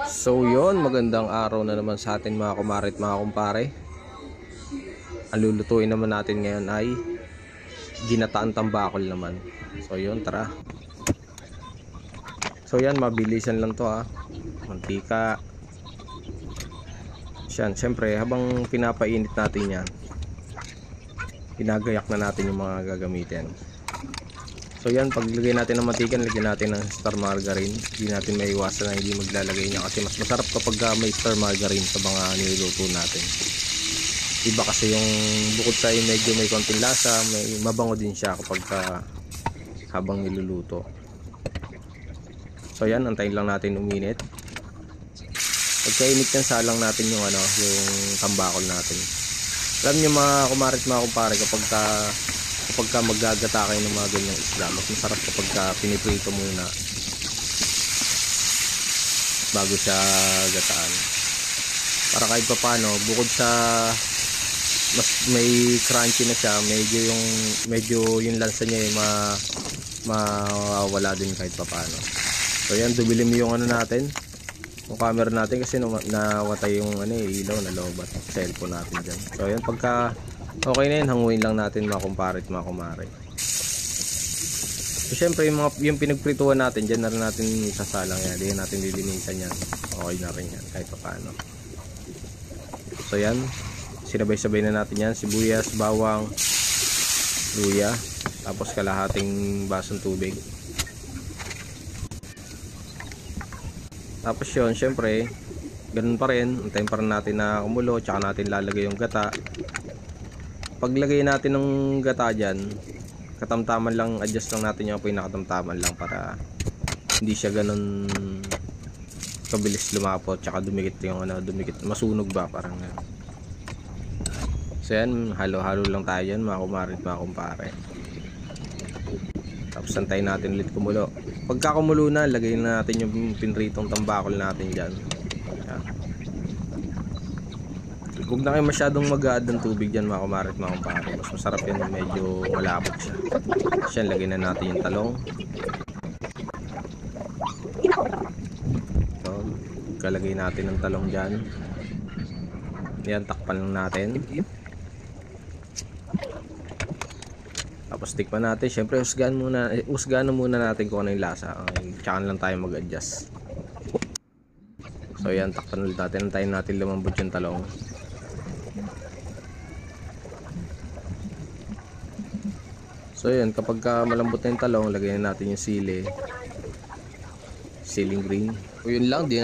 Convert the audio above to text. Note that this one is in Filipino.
So yon, magandang araw na naman sa atin mga kumare at mga kumpare. Ang lulutuin naman natin ngayon ay ginataang tambakol naman. So yon, tara. So yan, mabilisan lang to mantika. Yan, syempre habang pinapainit natin yan, ginagayak na natin yung mga gagamitin. So yan, paglagay natin ng mantika, lagyan natin ng star margarine. Hindi natin maiwasan na hindi maglalagay niya kasi mas masarap kapag may star margarine sa mga niluluto natin. Iba kasi yung bukod sa medyo may konting lasa, may mabango din siya kapag habang niluluto. So yan, antayin lang natin uminit. Pagkainit yan, salang natin yung yung tambakol natin. Alam niyo mga kumare at mga kumpare, kapag maggagata kayo ng mga ganyang isda, mas masarap kapag piniprito muna bago siya gataan. Para kahit pa paano, bukod sa mas may crunchy na siya, medyo yung lansa niya mawawala din kahit pa paano. So yan, dumilim yung natin, yung camera natin kasi nawatay yung ilaw na lobat cellphone natin dyan. So yan, pagka okay na yun, hanguin lang natin mga kumpare at mga kumare. So syempre yung pinagprituhan natin dyan na rin natin sasalang yan, di natin lilinisan yan, okay na rin yan kahit pa paano. So yan, sinabay-sabay na natin yan, sibuyas, bawang, luya, tapos kalahating basong tubig. Tapos yun, syempre ganun pa rin, antayin pa rin natin na kumulo, tsaka natin lalagay yung gata. Paglagay natin ng gata dyan, katamtaman lang, adjust lang natin yung pinakatamtaman lang para hindi siya ganun kabilis lumapot, tsaka dumikit yung dumikit, masunog ba, parang so yan, halo-halo lang tayo yan mga kumare at mga kumpare. Tapos antayin natin ulit kumulo. Pagka kumulo na, lagay na natin yung pinritong tambakol natin dyan. Yan. Huwag na kayo masyadong mag-a-add ng tubig dyan mga kumare at mga kumpare. Mas masarap yan, medyo malapot siya. Tapos yan, lagay na natin yung talong. So, kalagay natin ng talong dyan. Yan, takpan lang natin. Tapos tikman natin, syempre husgahan muna natin kung ano yung lasa. Okay, tsaka lang tayo mag-adjust. So yan, takpan ulit natin, antayin natin lumambot yung talong. So yan, kapag malambot na yung talong, lagyan natin yung siling green. O yun lang, di